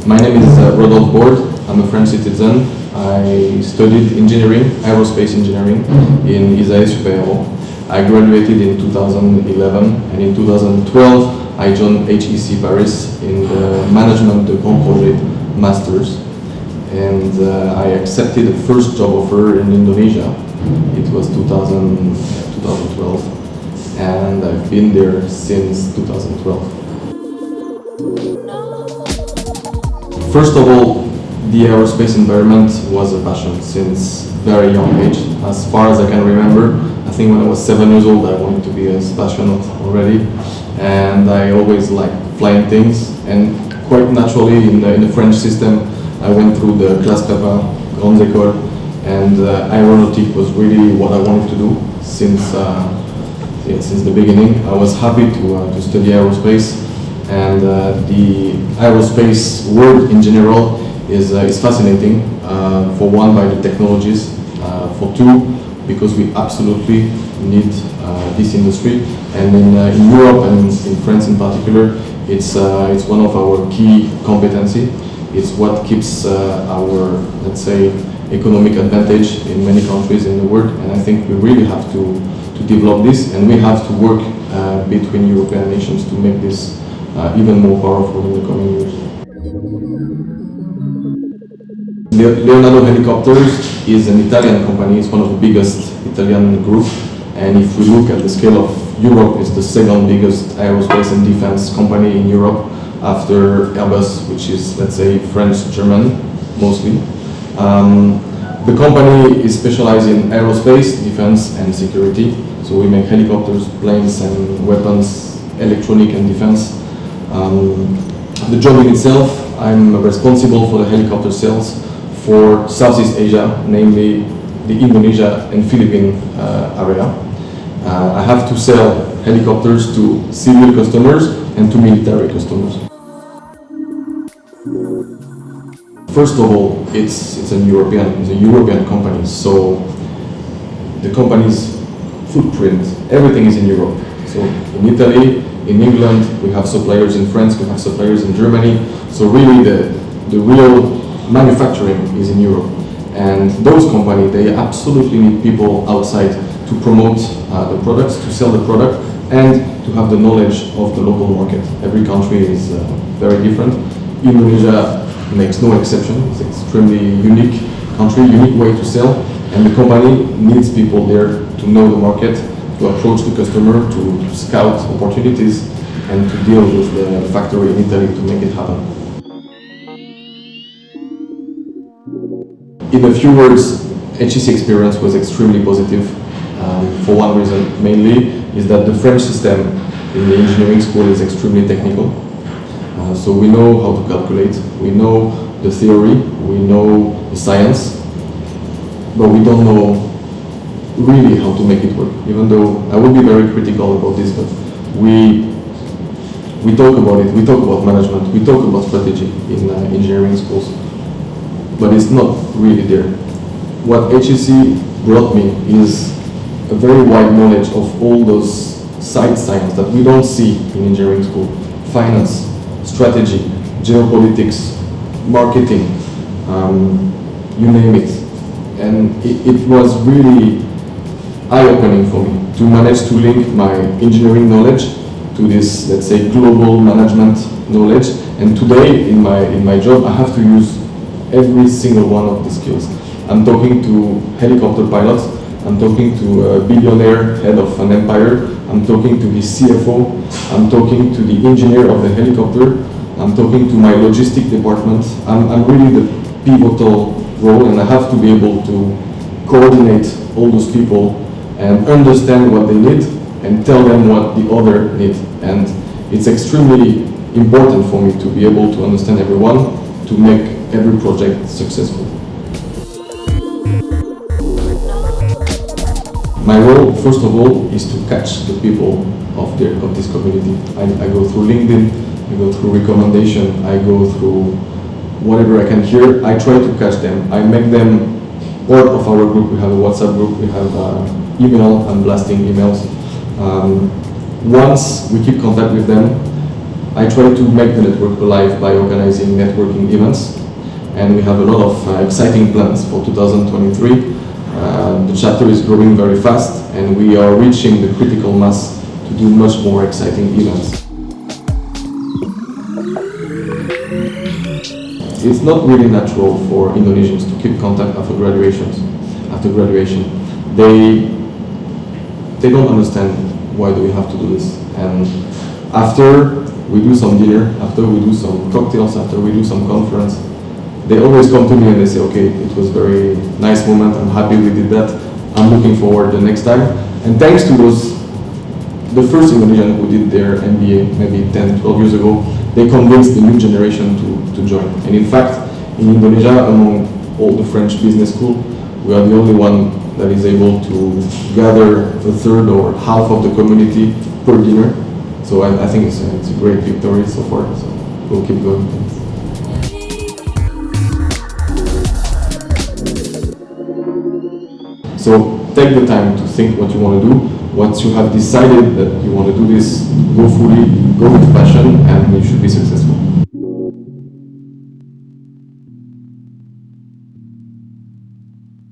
My name is Rodolphe Borde. I'm a French citizen. I studied engineering, aerospace engineering in Isae and HEC. I graduated in 2011, and in 2012 I joined HEC Paris in the Management de Grand Projet Masters. And I accepted the first job offer in Indonesia. It was 2012, and I've been there since 2012. First of all, the aerospace environment was a passion since very young age. As far as I can remember, I think when I was 7 years old I wanted to be a astronaut already, and I always liked flying things, and quite naturally in the French system I went through the class prépa, Grande Ecole, and aeronautic was really what I wanted to do since the beginning. I was happy to study aerospace. And the aerospace world in general is fascinating. For one, by the technologies. For two, because we absolutely need this industry. And in Europe and in France in particular, it's one of our key competency. It's what keeps our, let's say, economic advantage in many countries in the world. And I think we really have to develop this, and we have to work between European nations to make this even more powerful in the coming years. Leonardo Helicopters is an Italian company. It's one of the biggest Italian groups, and if we look at the scale of Europe, it's the second biggest aerospace and defense company in Europe after Airbus, which is, let's say, French-German mostly. The company is specialized in aerospace, defense and security. So we make helicopters, planes and weapons, electronic and defense. The job in itself, I'm responsible for the helicopter sales for Southeast Asia, namely the Indonesia and Philippine area. I have to sell helicopters to civil customers and to military customers. First of all, it's a European company, so the company's footprint, everything is in Europe. So in Italy, in England, we have suppliers in France, we have suppliers in Germany. So really the real manufacturing is in Europe. And those companies, they absolutely need people outside to promote the products, to sell the product, and to have the knowledge of the local market. Every country is very different. Indonesia makes no exception. It's an extremely unique country, unique way to sell. And the company needs people there to know the market, to approach the customer, to scout opportunities, and to deal with the factory in Italy to make it happen. In a few words, HEC experience was extremely positive. For one reason, mainly, is that the French system in the engineering school is extremely technical. So we know how to calculate, we know the theory, we know the science, but we don't know really how to make it work. Even though I will be very critical about this, but we talk about it, we talk about management, we talk about strategy in engineering schools, but it's not really there. What HEC brought me is a very wide knowledge of all those side science that we don't see in engineering school. Finance, strategy, geopolitics, marketing, you name it. And it was really eye-opening for me to manage to link my engineering knowledge to this, let's say, global management knowledge. And today, in my job, I have to use every single one of the skills. I'm talking to helicopter pilots, I'm talking to a billionaire head of an empire, I'm talking to his CFO, I'm talking to the engineer of the helicopter, I'm talking to my logistic department. I'm really the pivotal role, and I have to be able to coordinate all those people and understand what they need and tell them what the other need. And it's extremely important for me to be able to understand everyone to make every project successful. My role, first of all, is to catch the people of this community. I go through LinkedIn, I go through recommendation, I go through whatever I can hear. I try to catch them. I make them part of our group. We have a WhatsApp group, we have email, I'm blasting emails. Once we keep contact with them, I try to make the network alive by organizing networking events. And we have a lot of exciting plans for 2023. The chapter is growing very fast and we are reaching the critical mass to do much more exciting events. It's not really natural for Indonesians to keep contact after graduation. They don't understand why do we have to do this. And after we do some dinner, after we do some cocktails, after we do some conference, they always come to me and they say, okay, it was a very nice moment, I'm happy we did that, I'm looking forward the next time. And thanks to those, the first Indonesian who did their MBA maybe 10, 12 years ago, they convinced the new generation to join. And in fact, in Indonesia, among all the French business schools, we are the only one that is able to gather a third or half of the community per dinner. So I think it's a great victory so far, so we'll keep going. So take the time to think what you want to do. Once you have decided that you want to do this, go fully, go with passion, and you should be successful.